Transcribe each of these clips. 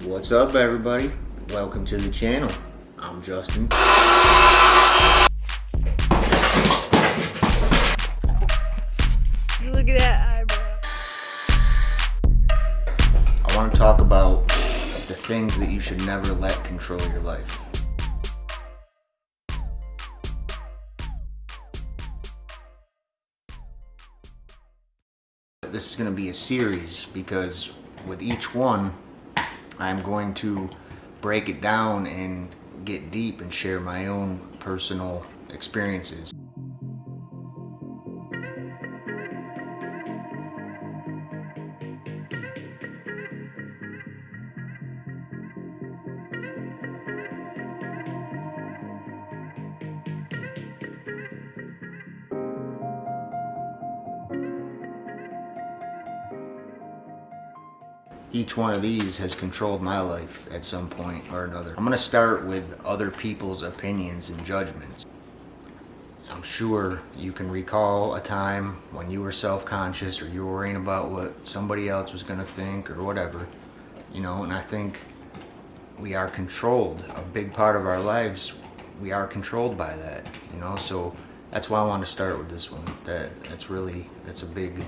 What's up, everybody? Welcome to the channel. I'm Justin. Look at that eyebrow. I want to talk about the things that you should never let control your life. This is going to be a series because with each one, I'm going to break it down and get deep and share my own personal experiences. Each one of these has controlled my life at some point or another. I'm going to start with other people's opinions and judgments. I'm sure you can recall a time when you were self-conscious or you were worrying about what somebody else was going to think or whatever, and I think we are controlled. A big part of our lives, we are controlled by that, so that's why I want to start with this one. It's a big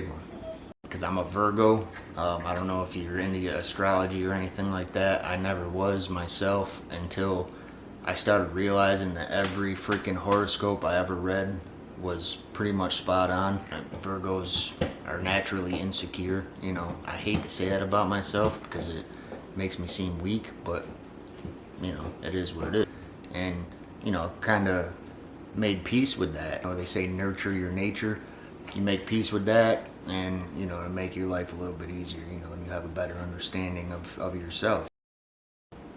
one. Because I'm a Virgo. I don't know if you're into astrology or anything like that. I never was myself until I started realizing that every freaking horoscope I ever read was pretty much spot on. Virgos are naturally insecure. I hate to say that about myself because it makes me seem weak, but it is what it is. And kind of made peace with that. They say nurture your nature. You make peace with that, and to make your life a little bit easier, and you have a better understanding of yourself.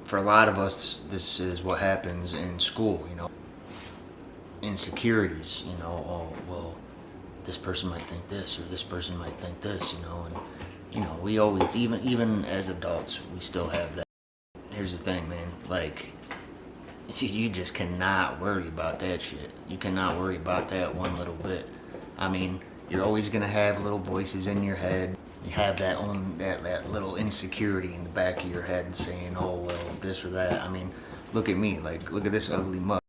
For a lot of us, this is what happens in school. Insecurities. Oh well, this person might think this or this person might think this, and we always, even as adults, we still have that. Here's the thing, man, like, you just cannot worry about that shit. You cannot worry about that one little bit. I mean, you're always gonna have little voices in your head. You have that little insecurity in the back of your head saying, oh, well, this or that. I mean, look at me, look at this ugly mug.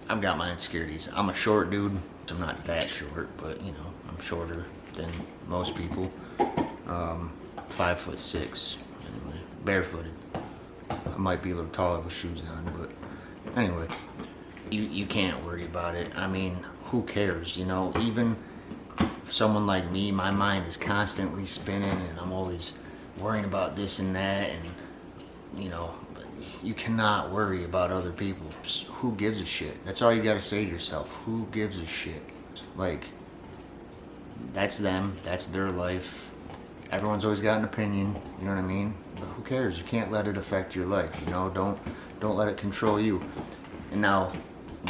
I've got my insecurities. I'm a short dude. I'm not that short, but I'm shorter than most people. 5'6", anyway, barefooted. I might be a little taller with shoes on, but anyway, you can't worry about it. I mean, who cares? Even someone like me, my mind is constantly spinning and I'm always worrying about this and that, and you cannot worry about other people. Just who gives a shit? That's all you gotta say to yourself. Who gives a shit? That's them, that's their life. Everyone's always got an opinion, you know what I mean? But who cares? You can't let it affect your life, don't let it control you. And now,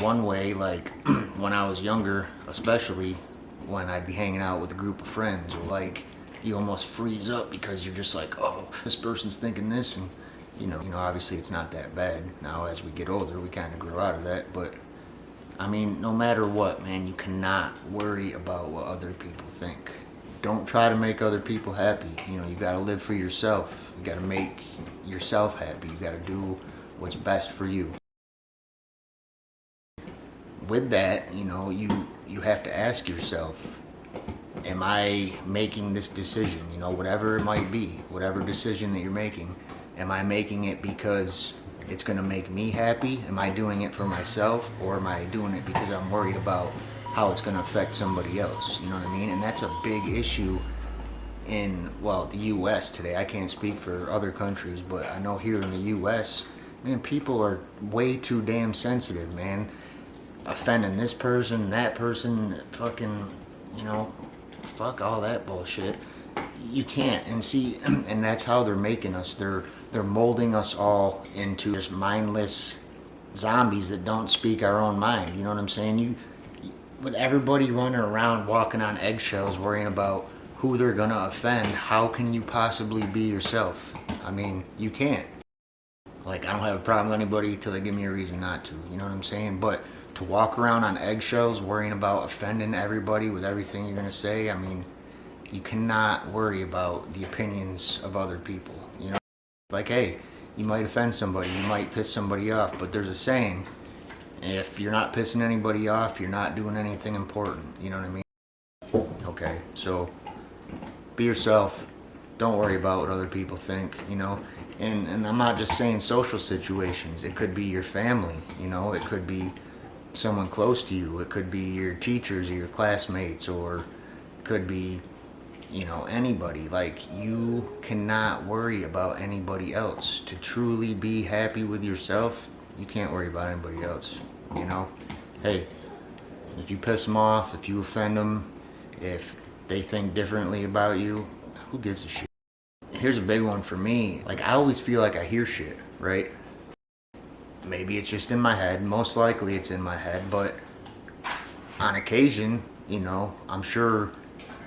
one way, when I was younger, especially when I'd be hanging out with a group of friends, or you almost freeze up because you're just like, oh, this person's thinking this, and obviously it's not that bad. Now as we get older, we kind of grow out of that, but I mean, no matter what, man, you cannot worry about what other people think. Don't try to make other people happy. You gotta live for yourself. You gotta make yourself happy. You gotta do what's best for you. With that, you have to ask yourself, am I making this decision, whatever it might be, whatever decision that you're making, am I making it because it's going to make me happy? Am I doing it for myself, or am I doing it because I'm worried about how it's going to affect somebody else? You know what I mean? And that's a big issue in, the U.S. today. I can't speak for other countries, but I know here in the U.S., man, people are way too damn sensitive, man. Offending this person, that person, fucking, fuck all that bullshit. You can't. And see, and that's how they're making us. They're molding us all into just mindless zombies that don't speak our own mind. You know what I'm saying? With everybody running around walking on eggshells worrying about who they're gonna offend, how can you possibly be yourself? I mean, you can't. I don't have a problem with anybody till they give me a reason not to. You know what I'm saying? But to walk around on eggshells worrying about offending everybody with everything you're gonna say, I mean, You cannot worry about the opinions of other people. You know, like, hey, you might offend somebody, you might piss somebody off, but there's a saying, if you're not pissing anybody off, you're not doing anything important. You know what I mean? Okay, so be yourself. Don't worry about what other people think, you know. And I'm not just saying social situations. It could be your family, you know. It could be someone close to you. It could be your teachers or your classmates, or it could be, you know, anybody. Like, you cannot worry about anybody else. To truly be happy with yourself, you can't worry about anybody else, you know. Hey, if you piss them off, if you offend them, if they think differently about you, who gives a shit? Here's a big one for me. Like, I always feel like I hear shit, right? Maybe it's just in my head. Most likely it's in my head, but on occasion, you know, I'm sure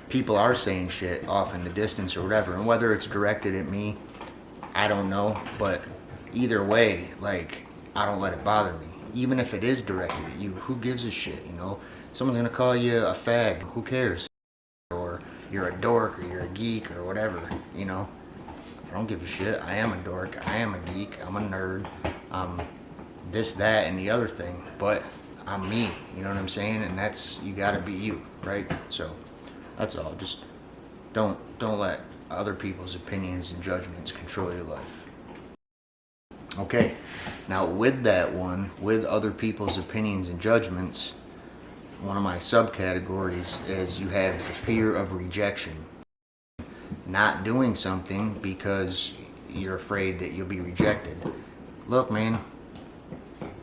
people are saying shit off in the distance or whatever. And whether it's directed at me, I don't know. But either way, like, I don't let it bother me. Even if it is directed at you, who gives a shit, you know? Someone's gonna call you a fag, who cares? Or you're a dork, or you're a geek, or whatever, you know? I don't give a shit. I am a dork, I am a geek, I'm a nerd, this, that, and the other thing, but I'm me, you know what I'm saying? And that's, you gotta be you, right? So, that's all. Just don't let other people's opinions and judgments control your life. Okay, now with that one, with other people's opinions and judgments, one of my subcategories is you have the fear of rejection. Not doing something because you're afraid that you'll be rejected. Look, man,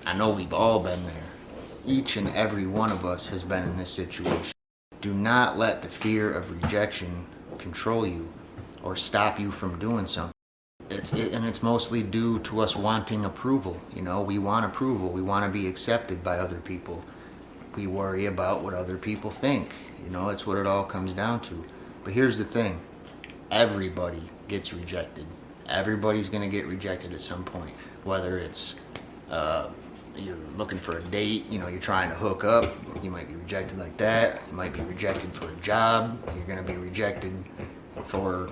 I know we've all been there. Each and every one of us has been in this situation. Do not let the fear of rejection control you or stop you from doing something. It's mostly due to us wanting approval. You know, we want approval. We want to be accepted by other people. We worry about what other people think. You know, it's what it all comes down to. But here's the thing. Everybody gets rejected. Everybody's going to get rejected at some point. Whether it's you're looking for a date, you know, you're trying to hook up, you might be rejected like that. You might be rejected for a job. You're going to be rejected for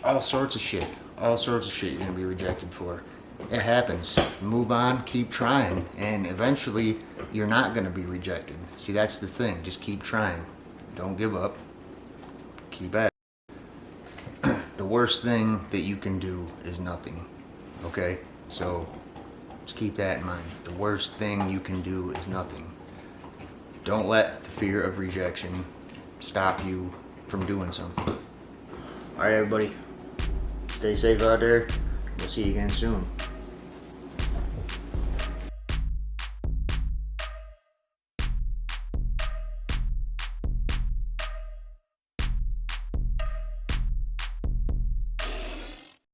all sorts of shit. All sorts of shit you're going to be rejected for. It happens. Move on, keep trying, and eventually you're not going to be rejected. See, that's the thing. Just keep trying. Don't give up. Keep at it. The worst thing that you can do is nothing. Okay? So just keep that in mind. The worst thing you can do is nothing. Don't let the fear of rejection stop you from doing something. All right, everybody. Stay safe out there. We'll see you again soon.